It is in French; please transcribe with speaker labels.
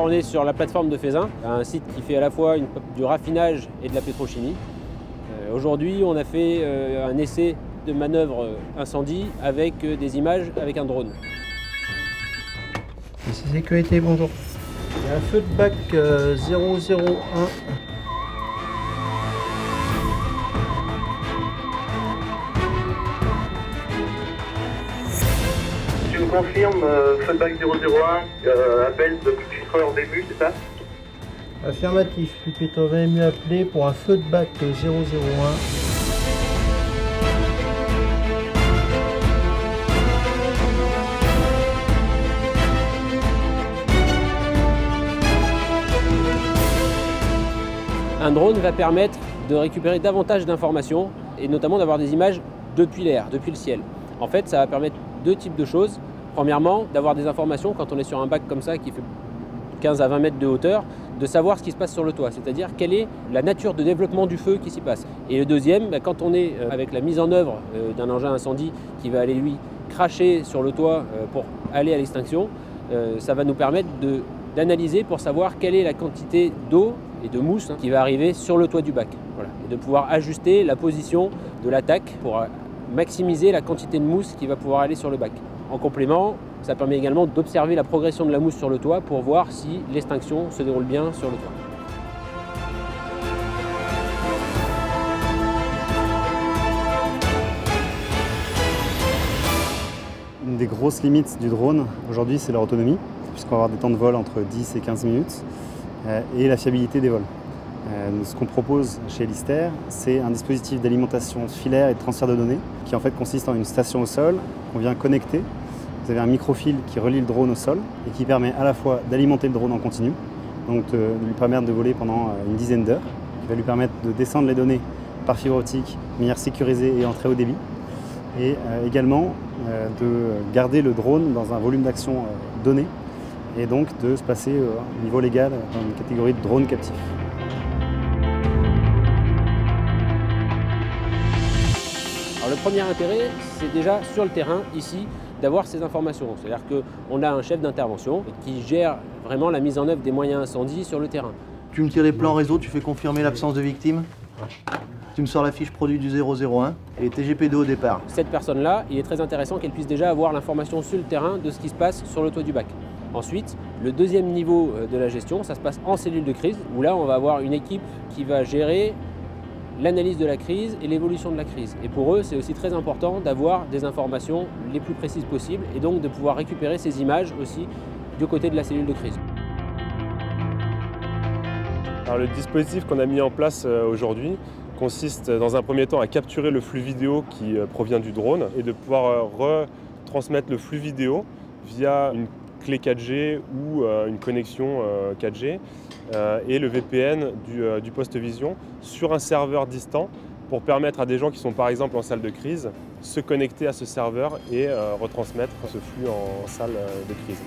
Speaker 1: Là, on est sur la plateforme de Faisin, un site qui fait à la fois du raffinage et de la pétrochimie. Aujourd'hui, on a fait un essai de manœuvre incendie avec des images avec un drone.
Speaker 2: C'est sécurité, bonjour. Il y a un feu de bac 001.
Speaker 3: Tu me confirmes, feu de bac 001, appel de chiffreur début, c'est ça?
Speaker 2: Affirmatif, Pupette, on va mieux appeler pour un feu de bac 001.
Speaker 1: Un drone va permettre de récupérer davantage d'informations et notamment d'avoir des images depuis l'air, depuis le ciel. En fait, ça va permettre deux types de choses. Premièrement, d'avoir des informations quand on est sur un bac comme ça qui fait 15 à 20 mètres de hauteur, de savoir ce qui se passe sur le toit, c'est-à-dire quelle est la nature de développement du feu qui s'y passe. Et le deuxième, quand on est avec la mise en œuvre d'un engin incendie qui va aller lui cracher sur le toit pour aller à l'extinction, ça va nous permettre d'analyser pour savoir quelle est la quantité d'eau et de mousse qui va arriver sur le toit du bac. Voilà. Et de pouvoir ajuster la position de l'attaque pour maximiser la quantité de mousse qui va pouvoir aller sur le bac. En complément, ça permet également d'observer la progression de la mousse sur le toit pour voir si l'extinction se déroule bien sur le toit.
Speaker 4: Une des grosses limites du drone aujourd'hui, c'est leur autonomie, puisqu'on va avoir des temps de vol entre 10 et 15 minutes, et la fiabilité des vols. Ce qu'on propose chez Lister, c'est un dispositif d'alimentation filaire et de transfert de données qui en fait consiste en une station au sol qu'on vient connecter. Vous avez un microfil qui relie le drone au sol et qui permet à la fois d'alimenter le drone en continu, donc de lui permettre de voler pendant une dizaine d'heures, qui va lui permettre de descendre les données par fibre optique de manière sécurisée et en très haut débit, et également de garder le drone dans un volume d'action donné et donc de se placer au niveau légal dans une catégorie de drone captif.
Speaker 1: Alors, le premier intérêt, c'est déjà sur le terrain, ici, d'avoir ces informations. C'est-à-dire qu'on a un chef d'intervention qui gère vraiment la mise en œuvre des moyens incendies sur le terrain.
Speaker 2: Tu me tires les plans réseau, tu fais confirmer l'absence de victime. Tu me sors la fiche produit du 001 et les TGP2 au départ.
Speaker 1: Cette personne-là, il est très intéressant qu'elle puisse déjà avoir l'information sur le terrain de ce qui se passe sur le toit du bac. Ensuite, le deuxième niveau de la gestion, ça se passe en cellule de crise, où là, on va avoir une équipe qui va gérer l'analyse de la crise et l'évolution de la crise. Et pour eux, c'est aussi très important d'avoir des informations les plus précises possibles et donc de pouvoir récupérer ces images aussi du côté de la cellule de crise.
Speaker 5: Alors, le dispositif qu'on a mis en place aujourd'hui consiste dans un premier temps à capturer le flux vidéo qui provient du drone et de pouvoir retransmettre le flux vidéo via une clé 4G ou une connexion 4G et le VPN du poste Vision sur un serveur distant pour permettre à des gens qui sont par exemple en salle de crise se connecter à ce serveur et retransmettre ce flux en salle de crise.